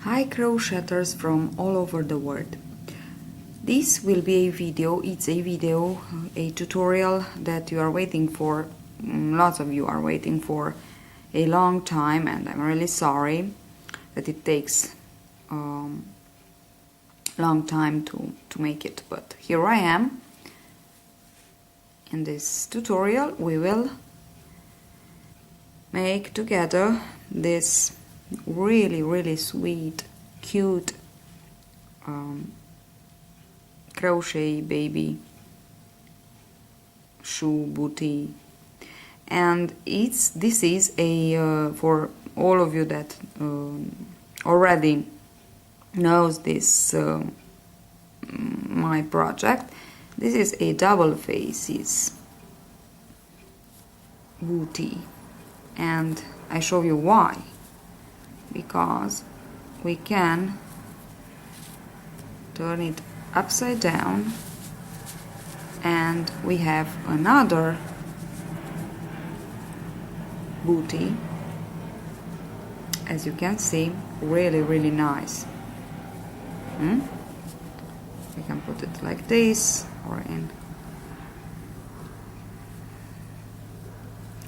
Hi crocheters from all over the world. This will be a video, a tutorial that you are waiting for, lots of you are waiting for a long time, and I'm really sorry that it takes long time to make it, but here I am. In this tutorial we will make together this really sweet, cute crochet baby shoe booty, and this is a for all of you that already knows this my project. This is a double faces booty, and I show you why. Because we can turn it upside down and we have another booty, as you can see, really nice. We can put it like this or in.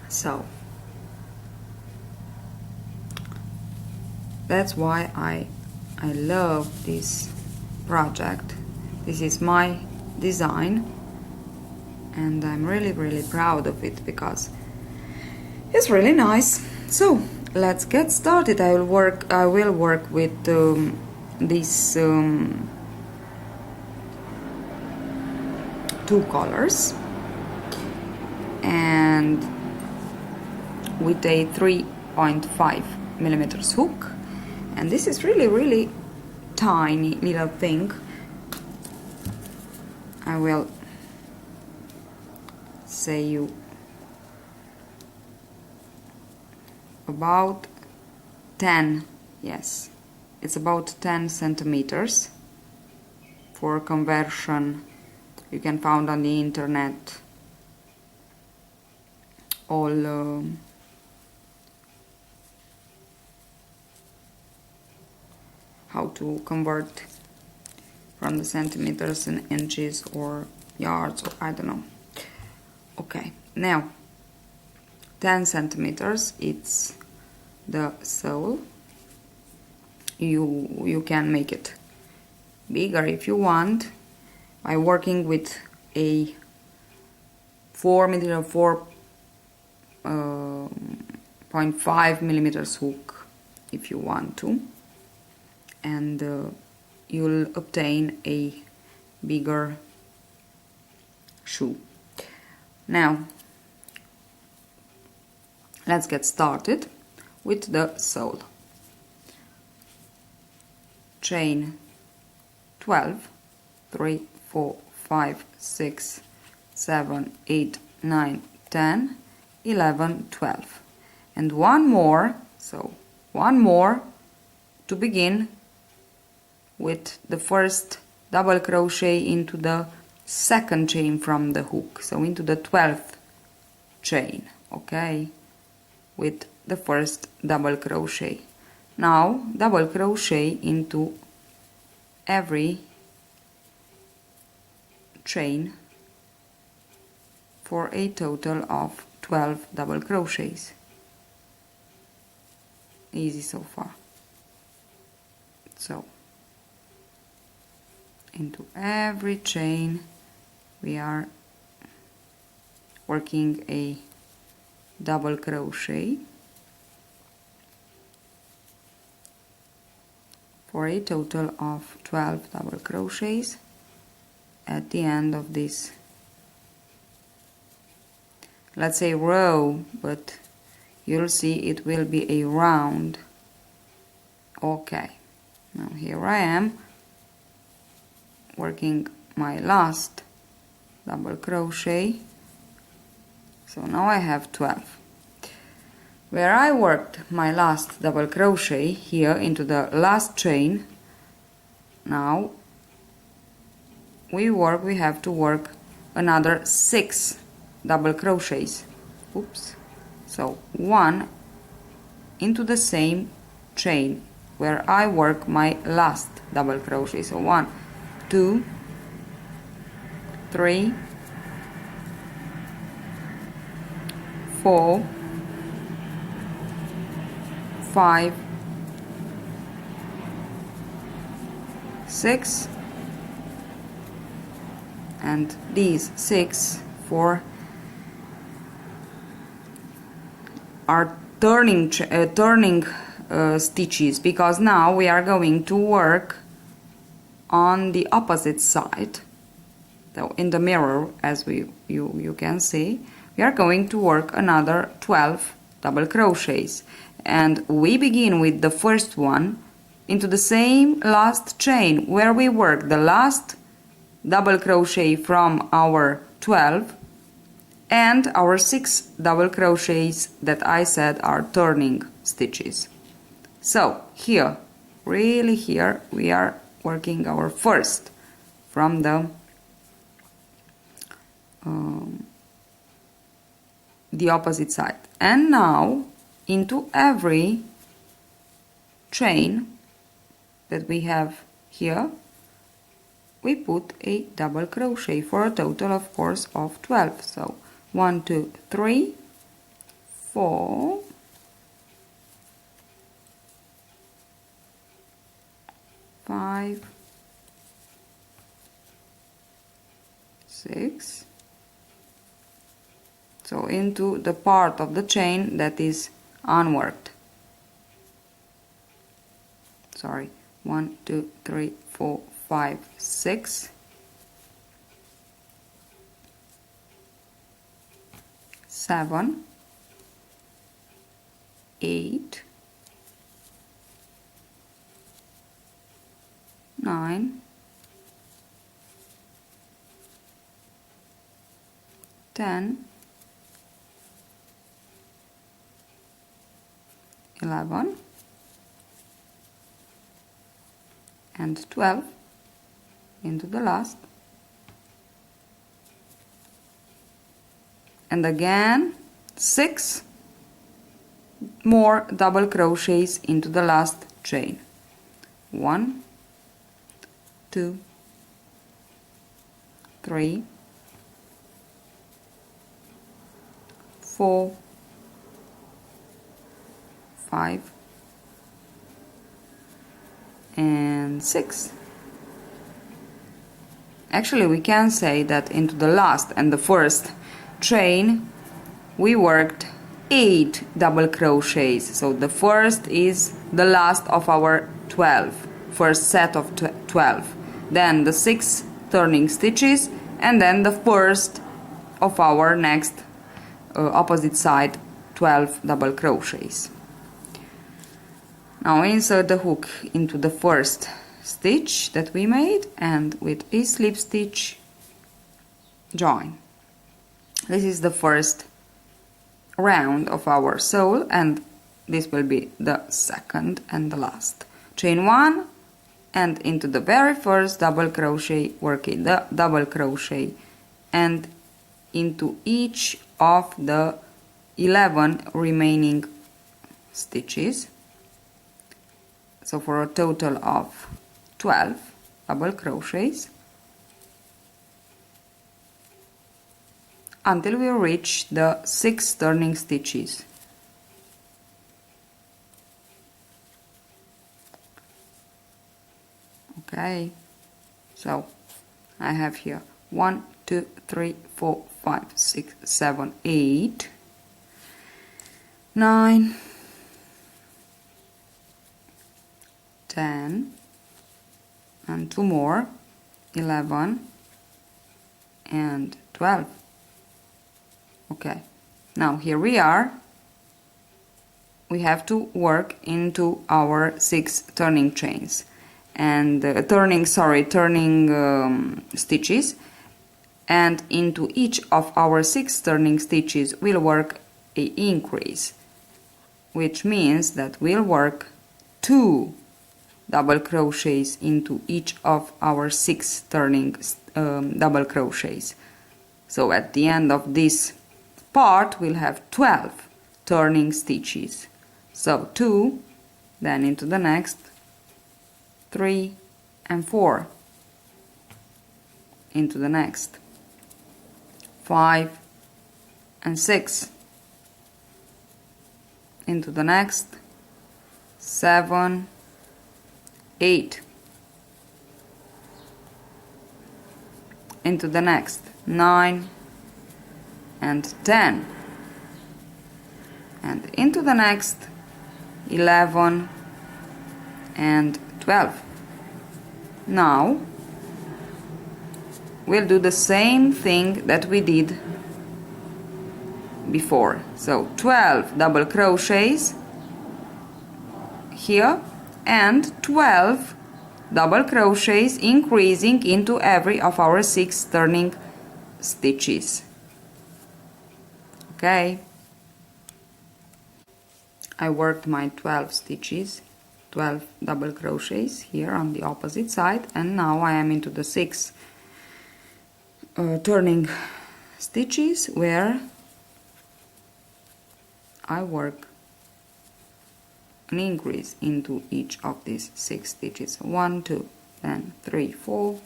So that's why I love this project. This is my design and I'm really proud of it because it's really nice. So let's get started. I will work with these two colors and with a 3.5 millimeters hook. And this is really tiny little thing. I will say you about 10, yes, it's about 10 centimeters. For conversion, you can find on the internet all how to convert from the centimeters and inches or yards, or I don't know. Okay, now 10 centimeters, it's the sole. You can make it bigger if you want by working with a 4.5 millimeters hook if you want to, and you'll obtain a bigger shoe. Now let's get started with the sole. Chain 12, 3, 4, 5, 6, 7, 8, 9, 10, 11, 12, and one more, so one more to begin with the first double crochet into the second chain from the hook, so into the 12th chain, okay, with the first double crochet. Now double crochet into every chain for a total of 12 double crochets. Easy so far. So into every chain we are working a double crochet for a total of 12 double crochets at the end of this, let's say, row, but you'll see it will be a round. Okay, now here I am working my last double crochet, so now I have 12. Where I worked my last double crochet here into the last chain, now we have to work another 6 double crochets. Oops. So one into the same chain where I work my last double crochet. So 1, 2, 3, 4, 5, 6, and these 6 4 are turning stitches, because now we are going to work on the opposite side. So in the mirror, as you can see, we are going to work another 12 double crochets, and we begin with the first one into the same last chain where we work the last double crochet from our 12 and our 6 double crochets that I said are turning stitches. So here, really here, we are working our first from the opposite side, and now into every chain that we have here we put a double crochet for a total, of course, of 12. So 1, 2, 3, 4, 5, 6. So into the part of the chain that is unworked. Sorry, 1, 2, 3, 4, 5, 6, 7, 8, 9, 10, 11, and 12 into the last, and again 6 more double crochets into the last chain. 1, 2, 3, 4, 5, and 6. Actually, we can say that into the last and the first chain we worked 8 double crochets. So the first is the last of our first set of 12, then the 6 turning stitches, and then the first of our next opposite side 12 double crochets. Now insert the hook into the first stitch that we made, and with a slip stitch join. This is the first round of our sole, and this will be the second and the last. Chain 1 and into the very first double crochet, working the double crochet, and into each of the 11 remaining stitches. So for a total of 12 double crochets until we reach the 6 turning stitches. Okay, so I have here 1, 2, 3, 4, 5, 6, 7, 8, 9, 10, and 2 more, 11 and 12. Okay, now here we are. We have to work into our 6 turning chains and turning stitches, and into each of our 6 turning stitches we'll work a increase, which means that we'll work 2 double crochets into each of our 6 turning double crochets. So at the end of this part we'll have 12 turning stitches. So 2, then into the next 3 and 4 into the next, 5 and 6 into the next, 7, 8 into the next, 9 and 10 and into the next, 11 and 12. Now we'll do the same thing that we did before. So 12 double crochets here and 12 double crochets, increasing into every of our 6 turning stitches. Okay, I worked my 12 stitches, 12 double crochets here on the opposite side, and now I am into the 6 turning stitches where I work an increase into each of these 6 stitches. 1, 2, then 3, 4,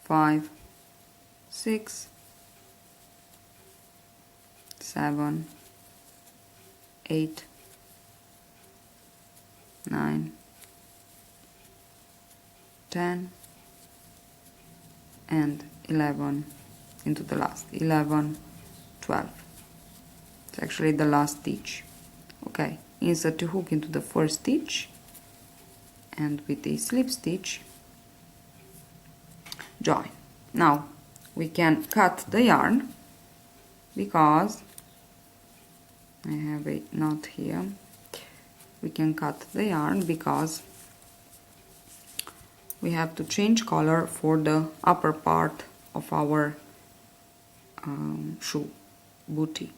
5, 6, 7, 8, 9, 10 and 11 into the last, 11, 12. It's actually the last stitch. Okay, insert the hook into the first stitch and with a slip stitch join. Now we can cut the yarn because I have a knot here. We can cut the yarn because we have to change color for the upper part of our shoe booty.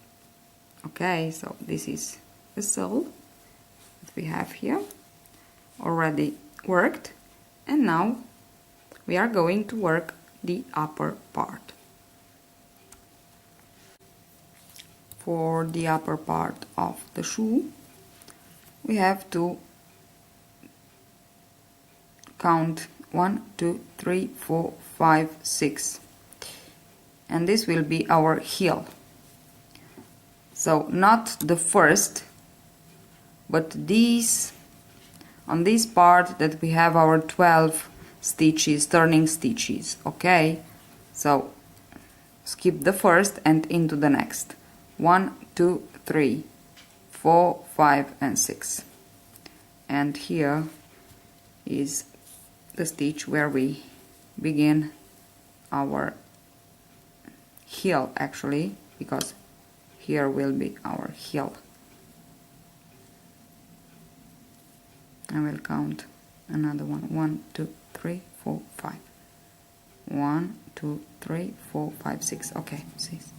Okay, so this is the sole that we have here already worked, and now we are going to work the upper part. For the upper part of the shoe we have to count 1, 2, 3, 4, 5, 6, and this will be our heel. So not the first, but these, on this part that we have our 12 stitches, turning stitches. Okay, so skip the first and into the next. 1, 2, 3, 4, 5 and 6, and here is the stitch where we begin our heel, actually, because here will be our heel. I will count another one. 1, 2, 3, 4, 5. 1, 2, 3, 4, 5, 6. Okay, 6.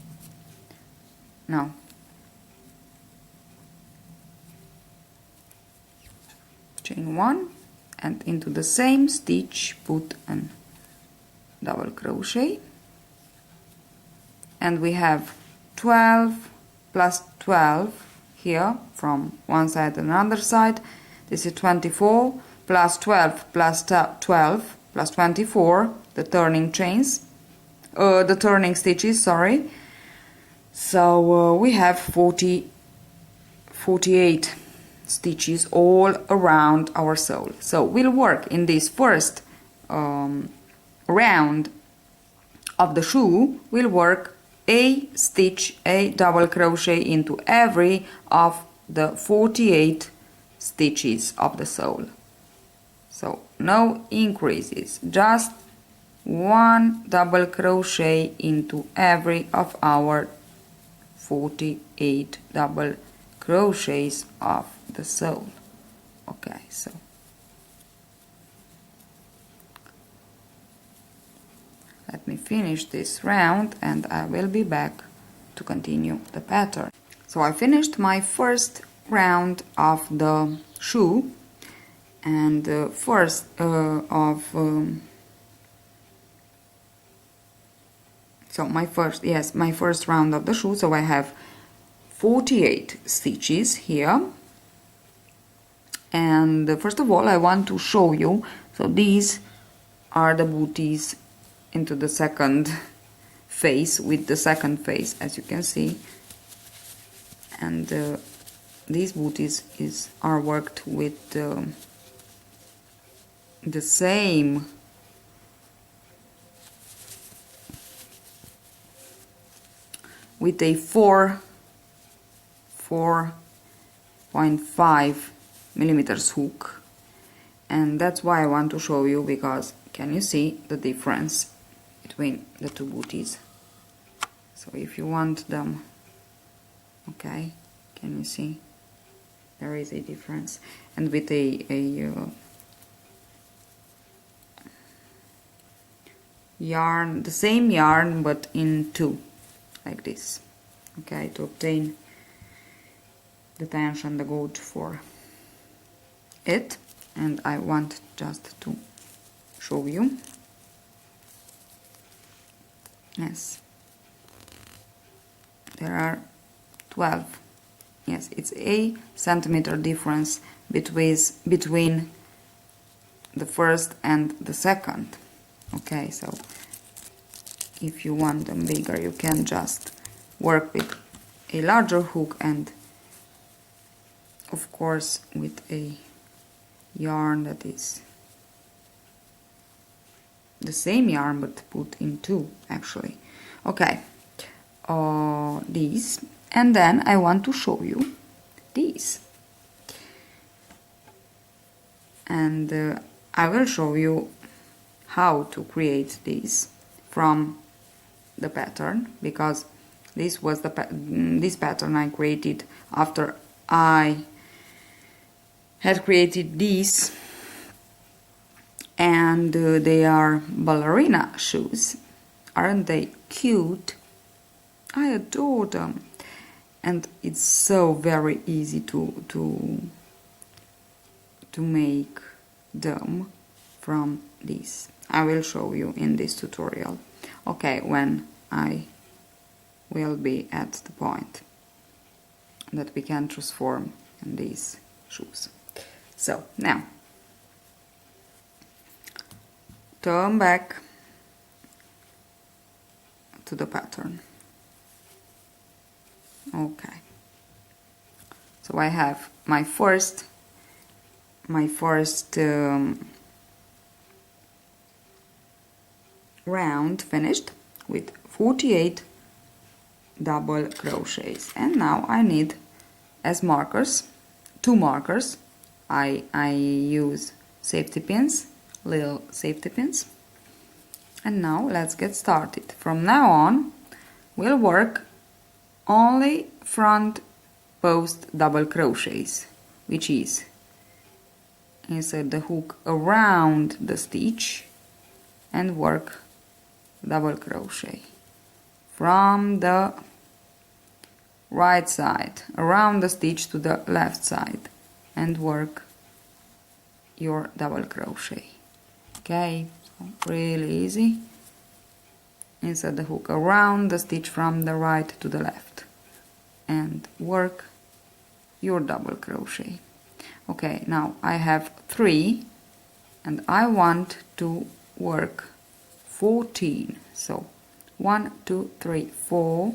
Now chain 1 and into the same stitch put an double crochet, and we have 12 plus 12 here from one side and another side. This is 24 plus 12 plus 12 plus 24, the turning chains, the turning stitches, sorry. So we have 48 stitches all around our sole. So we'll work in this first round of the shoe, we'll work a stitch, a double crochet into every of the 48 stitches of the sole. So no increases, just one double crochet into every of our 48 double crochets of the sole. Okay, so let me finish this round and I will be back to continue the pattern. So I finished my first round of the shoe, and first so my first round of the shoe. So I have 48 stitches here. And first of all I want to show you, so these are the booties into the second face, with the second face, as you can see. And these booties are worked with the same with a 4.5 millimeters hook, and that's why I want to show you, because can you see the difference between the two booties? So if you want them, okay, can you see there is a difference? And with a yarn, the same yarn but in two, like this, okay, to obtain the tension, the gauge for it. And I want just to show you. Yes, there are 12. Yes, it's a centimeter difference between the first and the second. Okay, so if you want them bigger, you can just work with a larger hook, and of course with a yarn that is the same yarn but put in two, actually. Okay, these, and then I want to show you these, and I will show you how to create these from the pattern, because this was this pattern I created after I had created these, and they are ballerina shoes. Aren't they cute? I adore them, and it's so very easy to make them from these. I will show you in this tutorial, okay, when I will be at the point that we can transform in these shoes. So now turn back to the pattern. Okay, so I have my first round finished with 48 double crochets, and now I need as markers, 2 markers. I use safety pins, little safety pins. And now let's get started. From now on we'll work only front post double crochets, which is insert the hook around the stitch and work double crochet from the right side around the stitch to the left side and work your double crochet. Okay, so really easy. Insert the hook around the stitch from the right to the left and work your double crochet. Okay, now I have 3 and I want to work 14. So 1, 2, 3, 4,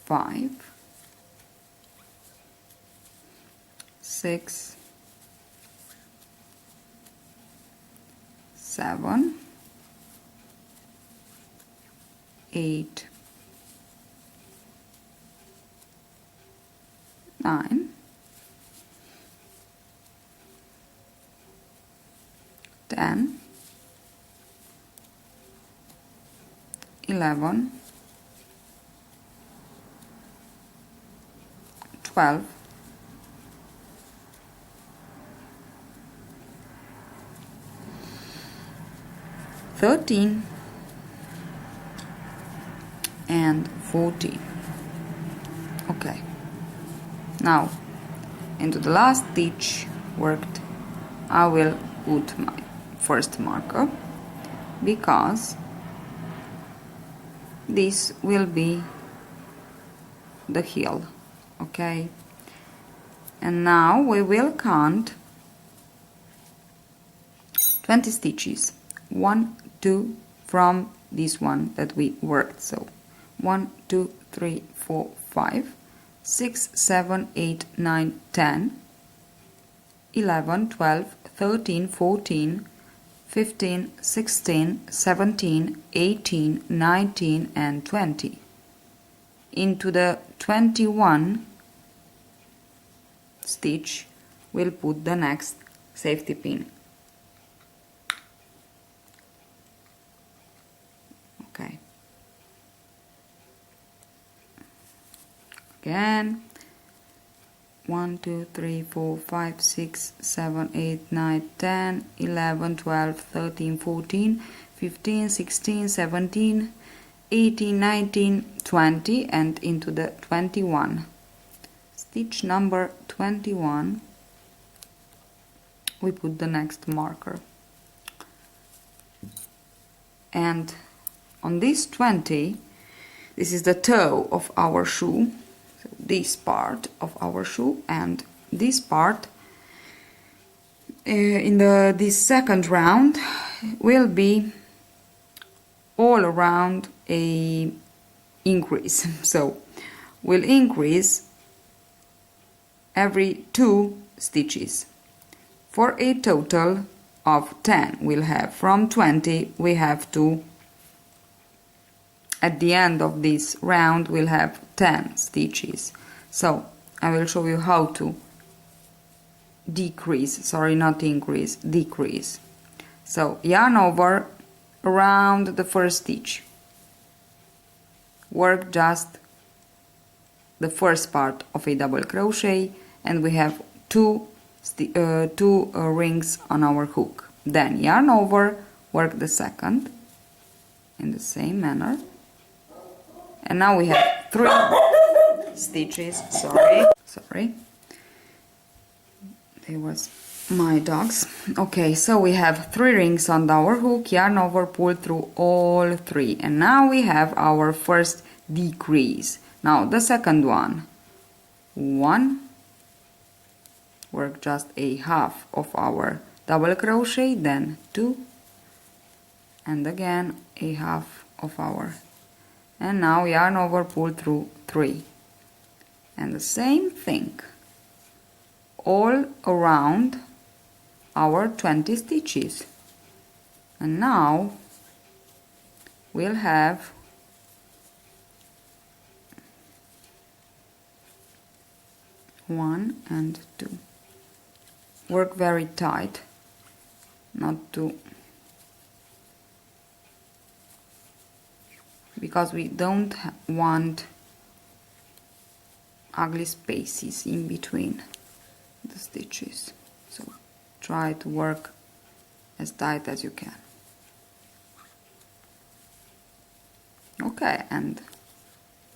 5, 6, 7, 8, 9, 10, 11, 12, 13 and 14. Okay, now into the last stitch worked I will put my first marker, because this will be the heel. Okay, and now we will count 20 stitches. 1, 2, from this one that we worked. So 1, 2, 3, 4, 5, 6, 7, 8, 9, 10, 11, 12, 13, 14, 15, 16, 17, 18, 19, and 20. Into the 21 stitch we'll put the next safety pin. Okay. Again. 1, 2, 3, 4, 5, 6, 7, 8, 9, 10, 11, 12, 13, 14, 15, 16, 17, 18, 19, 20, and into the 21. Stitch number 21, we put the next marker. And on this 20, this is the toe of our shoe, so this part of our shoe, and this part in this second round will be all around a increase. So we'll increase every 2 stitches for a total of 10. We'll have from 20 we have to, at the end of this round we'll have 10 stitches. So I will show you how to decrease, sorry, not increase, decrease. So yarn over around the first stitch, work just the first part of a double crochet, and we have two rings on our hook. Then yarn over, work the second in the same manner, and now we have 3 stitches. Sorry, they was my dogs. Okay, so we have 3 rings on our hook, yarn over, pull through all 3, and now we have our first decrease. Now the second one, 1, work just a half of our double crochet, then 2, and again a half of our, and now yarn over, pull through 3, and the same thing all around our 20 stitches. And now we'll have one and 2. Work very tight, not to, because we don't want ugly spaces in between the stitches. So try to work as tight as you can. Okay, and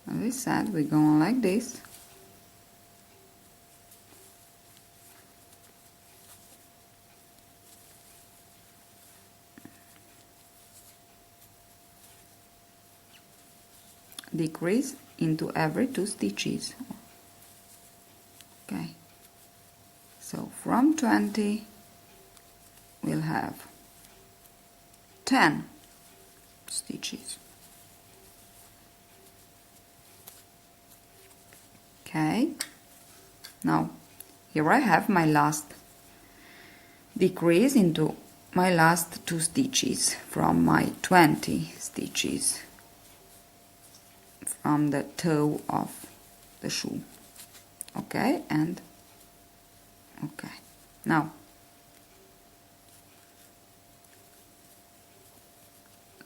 as I said, we go on like this. Decrease into every 2 stitches. Okay, so from 20 we'll have 10 stitches. Okay, now here I have my last decrease into my last 2 stitches from my 20 stitches from the toe of the shoe. Okay, and okay, now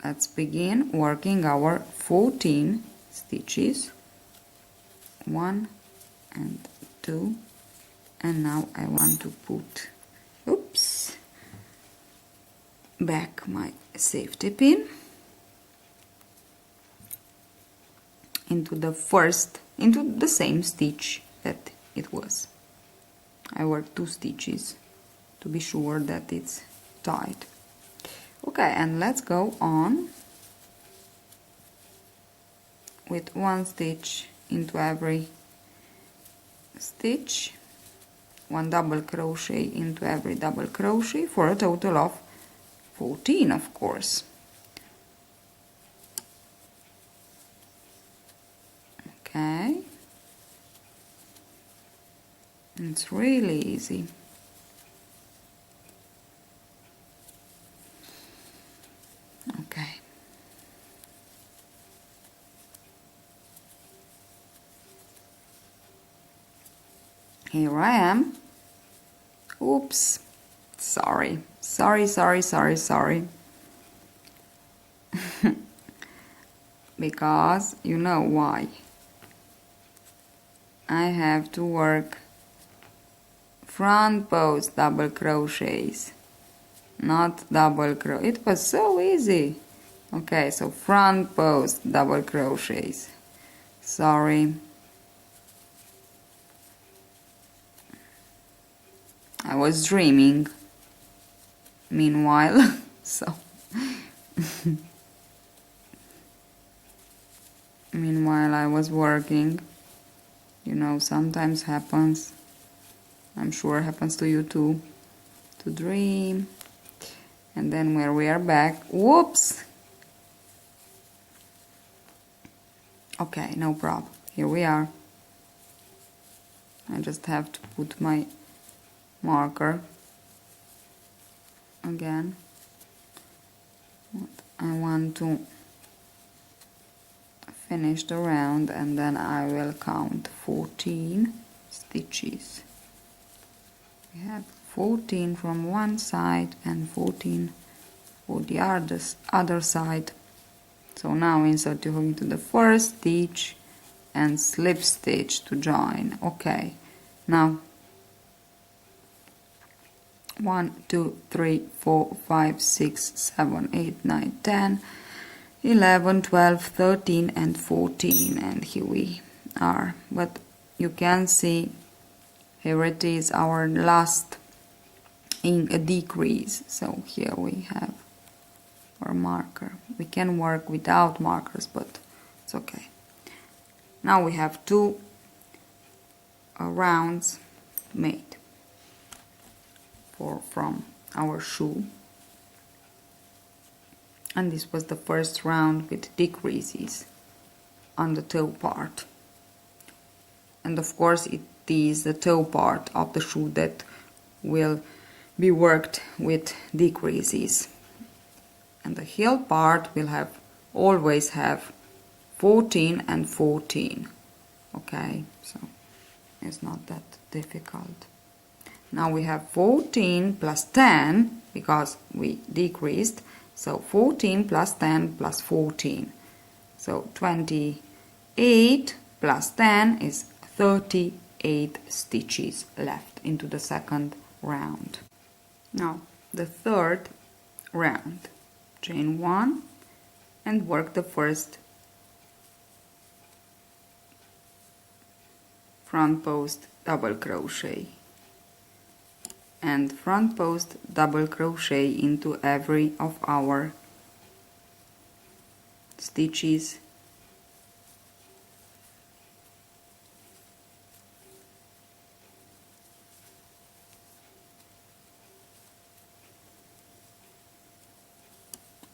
let's begin working our 14 stitches, 1 and 2, and now I want to put, oops, back my safety pin into the same stitch that it was. I work 2 stitches to be sure that it's tight. Okay, and let's go on with 1 stitch into every stitch, 1 double crochet into every double crochet, for a total of 14, of course. Okay, it's really easy. Okay. Here I am. Oops. Sorry. Because you know why. I have to work front post double crochets, not double crochet. It was so easy. Okay, so front post double crochets. Sorry. I was dreaming meanwhile, so meanwhile I was working. You know, sometimes happens. I'm sure happens to you too. To dream. And then when we are back, whoops! Okay, no problem. Here we are. I just have to put my marker again. I want to finish the round and then I will count 14 stitches. We have 14 from one side and 14 for the other side. So now insert your hook into the first stitch and slip stitch to join. Okay, now 1, 2, 3, 4, 5, 6, 7, 8, 9, 10, 11, 12, 13 and 14, and here we are. But you can see here it is, our last in a decrease. So here we have our marker. We can work without markers, but it's okay. Now we have 2 rounds made from our shoe, and this was the first round with decreases on the toe part, and of course it is the toe part of the shoe that will be worked with decreases, and the heel part will always have 14 and 14. Okay, so it's not that difficult. Now we have 14 plus 10 because we decreased, so 14 plus 10 plus 14. So 28 plus 10 is 38 stitches left into the second round. Now the third round, chain 1 and work the first front post double crochet and front post double crochet into every of our stitches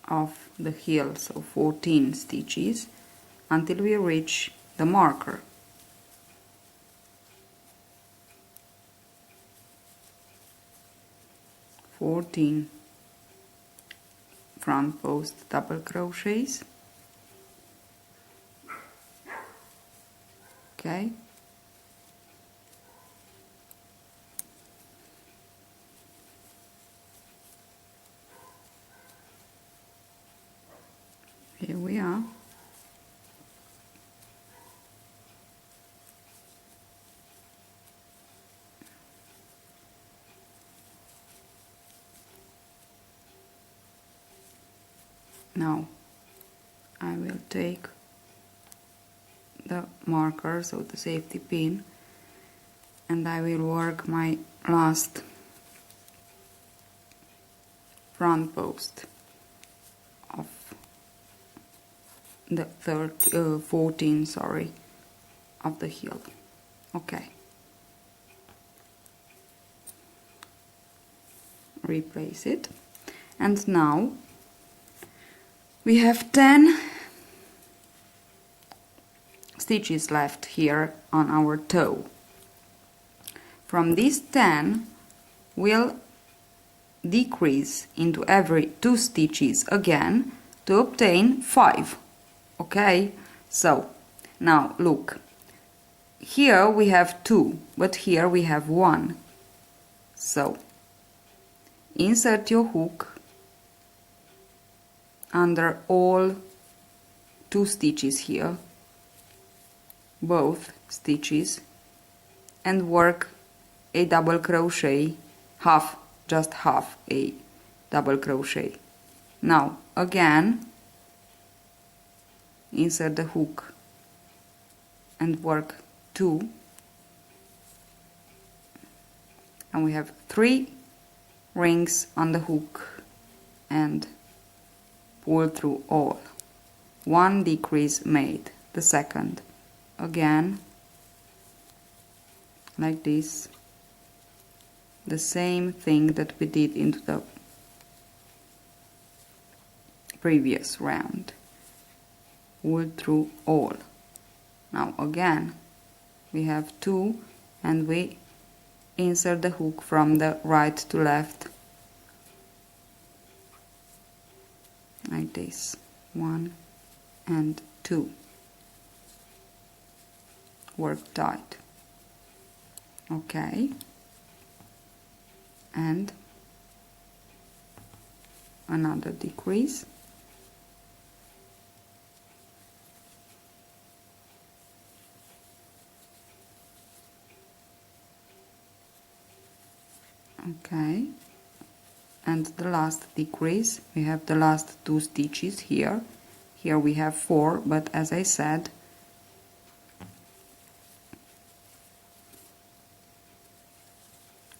of the heel, so 14 stitches until we reach the marker. Front post double crochets. Okay, here we are. Now I will take the marker, so the safety pin, and I will work my last front post of the 14, sorry, of the heel. Okay, replace it, and now we have 10 stitches left here on our toe. From these 10 we'll decrease into every 2 stitches again to obtain 5. Okay, so now look, here we have 2, but here we have 1. So insert your hook under all 2 stitches here, both stitches, and work a double crochet, just half a double crochet. Now again insert the hook and work 2, and we have 3 rings on the hook and pull through all. 1 decrease made, the second, again like this, the same thing that we did into the previous round. Pull through all. Now again we have 2 and we insert the hook from the right to left like this, 1 and 2, work tight. Okay, and another decrease, okay, and the last decrease. We have the last 2 stitches here. Here we have 4, but as I said,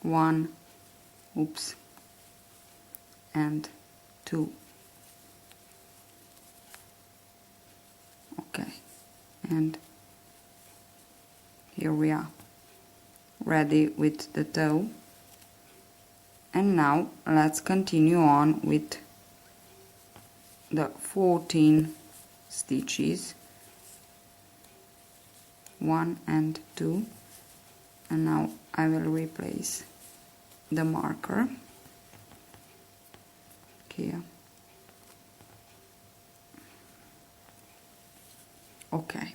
one, oops, and 2. Okay, and here we are, ready with the toe. And now let's continue on with the 14 stitches, 1 and 2, and now I will replace the marker here. Okay,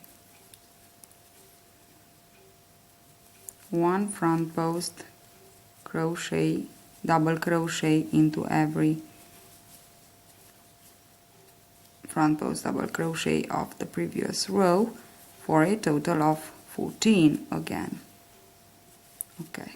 1 front post crochet, double crochet into every front post double crochet of the previous row for a total of 14 again. Okay.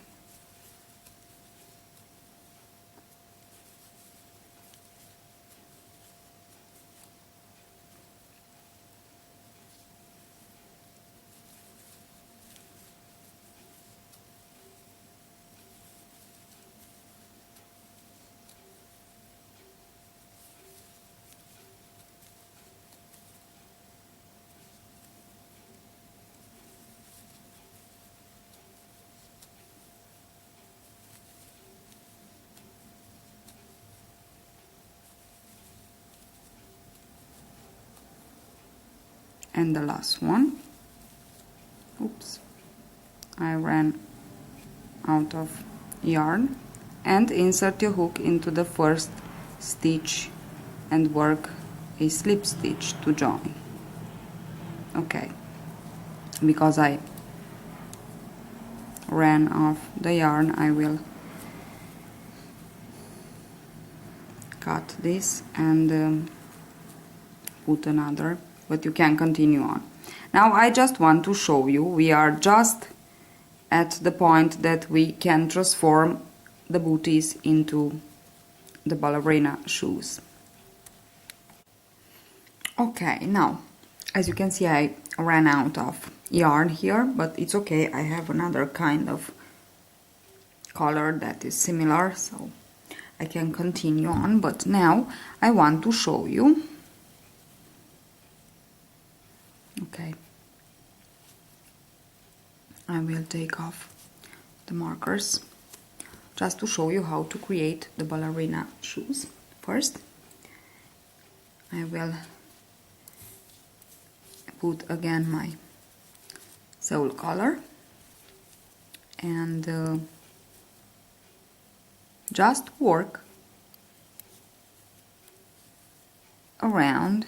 And the last one. Oops, I ran out of yarn. And insert your hook into the first stitch and work a slip stitch to join. Okay, because I ran off the yarn, I will cut this and put another, but you can continue on. Now I just want to show you, we are just at the point that we can transform the booties into the ballerina shoes. Okay, now as you can see I ran out of yarn here, but it's okay, I have another kind of color that is similar, so I can continue on. But now I want to show you, okay, I will take off the markers just to show you how to create the ballerina shoes. First, I will put again my sole color and just work a round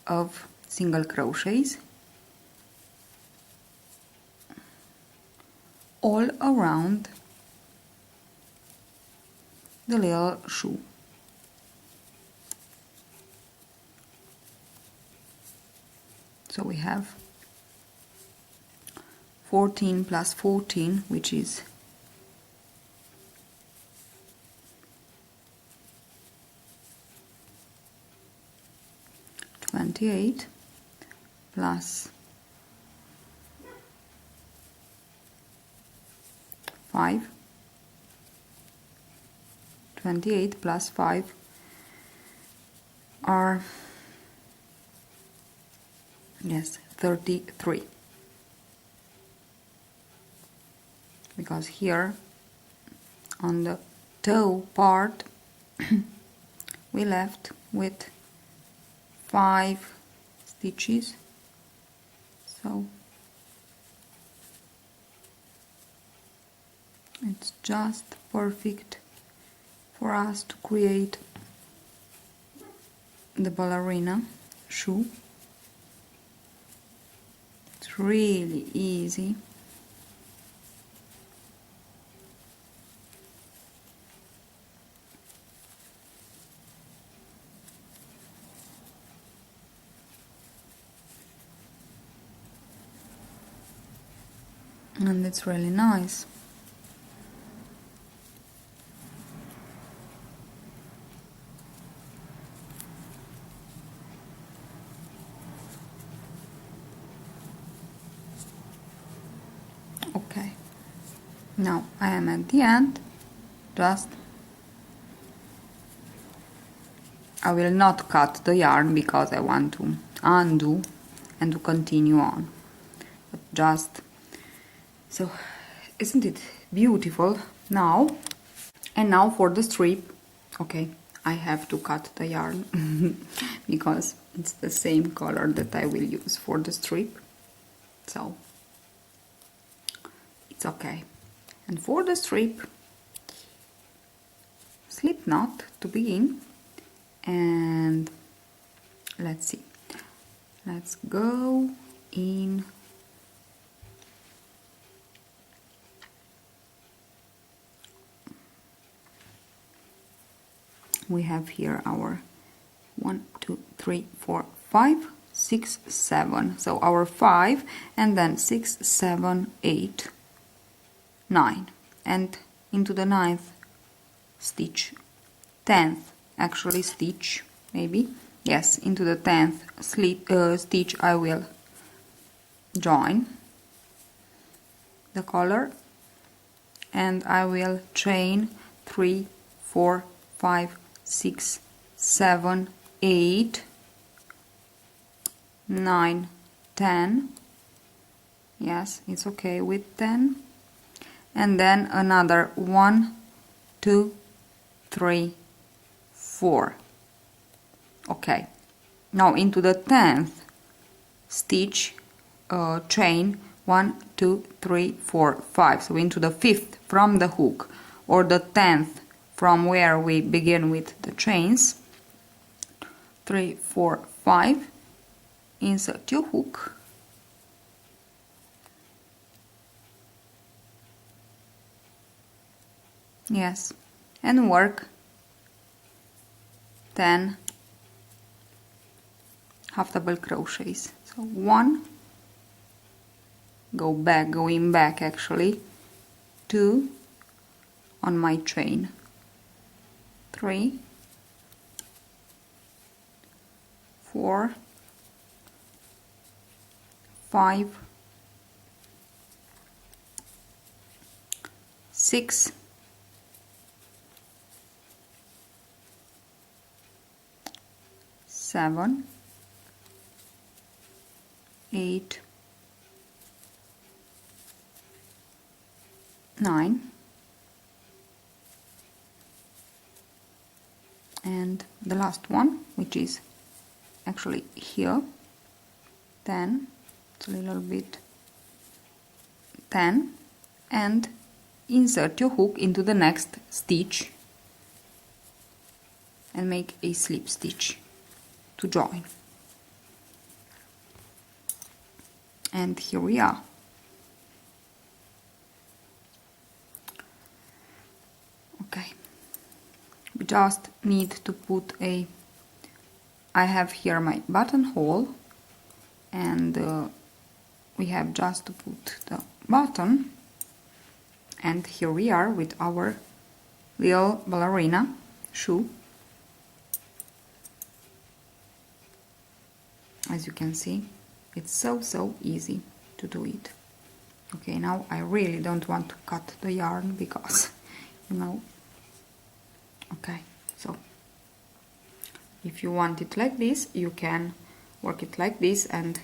of single crochets all around the little shoe. So we have 14 plus 14, which is 28 plus 5, 28 plus 5 are, yes, 33, because here on the toe part we left with 5 stitches, so it's just perfect for us to create the ballerina shoe. It's really easy. And it's really nice. Okay, now I am at the end. Just I will not cut the yarn because I want to undo and to continue on, but just so, isn't it beautiful now? And now for the strip. Okay, I have to cut the yarn because it's the same color that I will use for the strip, so it's okay. And for the strip, slip knot to begin, and let's see, let's go in we have here our 1, 2, 3, 4, 5, 6, 7, so our 5, and then 6, 7, 8, 9, and into the 9th stitch, 10th actually stitch, maybe, yes, into the 10th stitch I will join the color, and I will chain 3, 4, 5, 6, 7, 8, 9, 10, yes, it's okay with 10, and then another 1, 2, 3, 4. Okay, now into the 10th stitch, chain 1, 2, 3, 4, 5, so into the 5th from the hook, or the 10th from where we begin with the chains, 3, 4, 5, insert your hook, yes, and work 10 half double crochets. So 1, going back actually, 2 on my chain, 3, 4, 5, 6, 7, 8, 9, and the last one, which is actually here, 10, it's a little bit 10, and insert your hook into the next stitch and make a slip stitch to join. And here we are. Okay, we just need to put I have here my buttonhole, and we have just to put the button, and here we are with our little ballerina shoe. As you can see, it's so easy to do it. Okay, now I really don't want to cut the yarn because, you know. Okay, so if you want it like this, you can work it like this and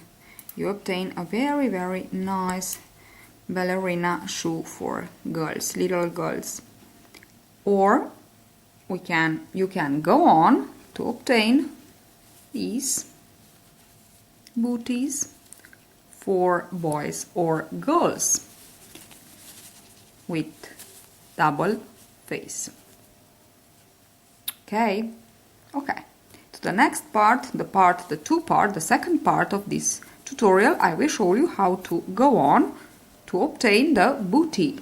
you obtain a very nice ballerina shoe for girls, little girls. Or you can go on to obtain these booties for boys or girls with double face. Okay, to the next part, the second part of this tutorial, I will show you how to go on to obtain the booty.